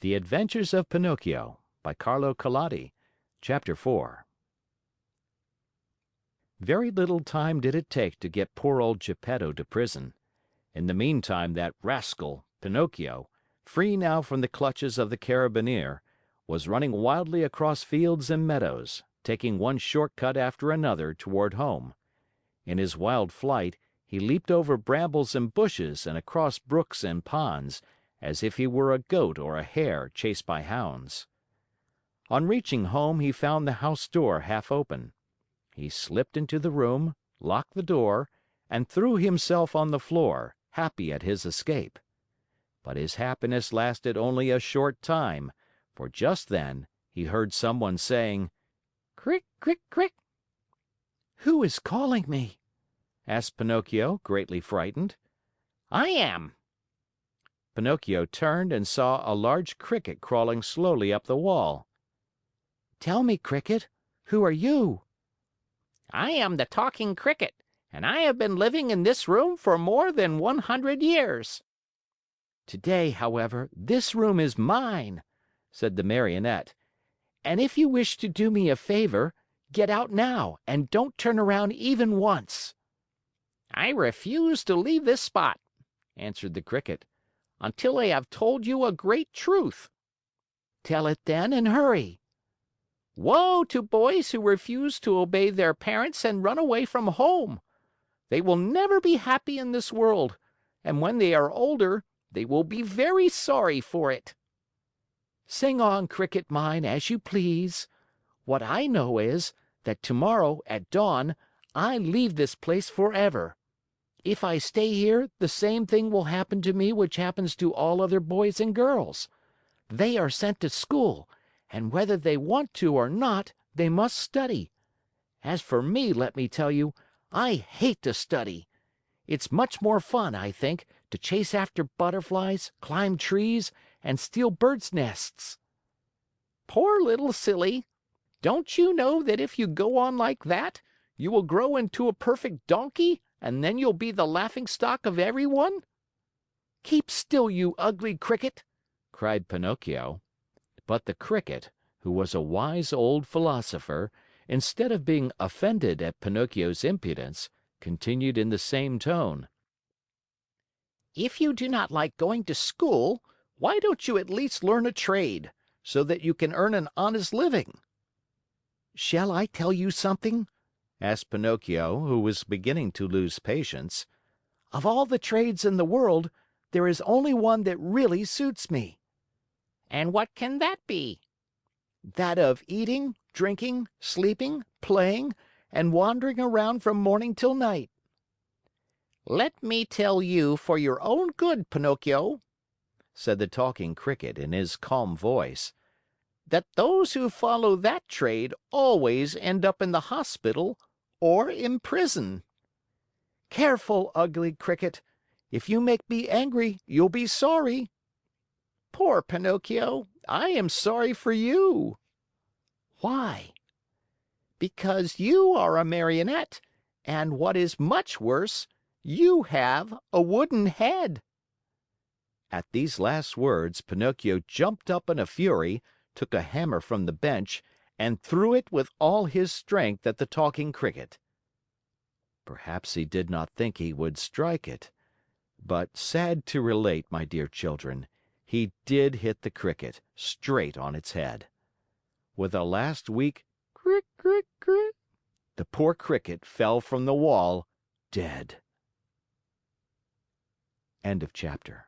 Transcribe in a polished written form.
The Adventures of Pinocchio by Carlo Collodi. Chapter 4. Very little time did it take to get poor old Geppetto to prison. In the meantime that rascal, Pinocchio, free now from the clutches of the carabineer, was running wildly across fields and meadows, taking one short cut after another toward home. In his wild flight, he leaped over brambles and bushes and across brooks and ponds, as if he were a goat or a hare chased by hounds. On reaching home, he found the house door half open. He slipped into the room, locked the door, and threw himself on the floor, happy at his escape. But his happiness lasted only a short time, for just then he heard someone saying, "Crick, crick, crick." "Who is calling me?" asked Pinocchio, greatly frightened. "I am." Pinocchio turned and saw a large Cricket crawling slowly up the wall. "Tell me, Cricket, who are you?" I am the Talking Cricket, and I have been living in this room for more than 100 years. "Today, however, this room is mine," said the Marionette. "And if you wish to do me a favor, get out now and don't turn around even once." I refuse to leave this spot, answered the Cricket, until I have told you a great truth. "Tell it then and hurry." Woe to boys who refuse to obey their parents and run away from home! They will never be happy in this world, and when they are older, they will be very sorry for it. "Sing on, Cricket mine, as you please. What I know is that tomorrow, at dawn, I leave this place forever. If I stay here, the same thing will happen to me which happens to all other boys and girls. They are sent to school, and whether they want to or not, they must study. As for me, let me tell you, I hate to study. It's much more fun, I think, to chase after butterflies, climb trees, and steal birds' nests." Poor little silly! Don't you know that if you go on like that, you will grow into a perfect donkey, and then you'll be the laughingstock of everyone? "Keep still, you ugly Cricket!" cried Pinocchio. But the Cricket, who was a wise old philosopher, instead of being offended at Pinocchio's impudence, continued in the same tone. If you do not like going to school, why don't you at least learn a trade, so that you can earn an honest living?" "Shall I tell you something?" asked Pinocchio, who was beginning to lose patience. "Of all the trades in the world, there is only one that really suits me." "And what can that be?" "That of eating, drinking, sleeping, playing, and wandering around from morning till night." "Let me tell you for your own good, Pinocchio," said the Talking Cricket in his calm voice, "that those who follow that trade always end up in the hospital or in prison." "Careful, ugly Cricket! If you make me angry, you'll be sorry." "Poor Pinocchio, I am sorry for you." "Why?" "Because you are a Marionette, and what is much worse, you have a wooden head." At these last words, Pinocchio jumped up in a fury, took a hammer from the bench, and threw it with all his strength at the Talking Cricket. Perhaps he did not think he would strike it. But sad to relate, my dear children, he did hit the Cricket straight on its head. With a last weak "crick, crick, crick," the poor Cricket fell from the wall dead. End of chapter.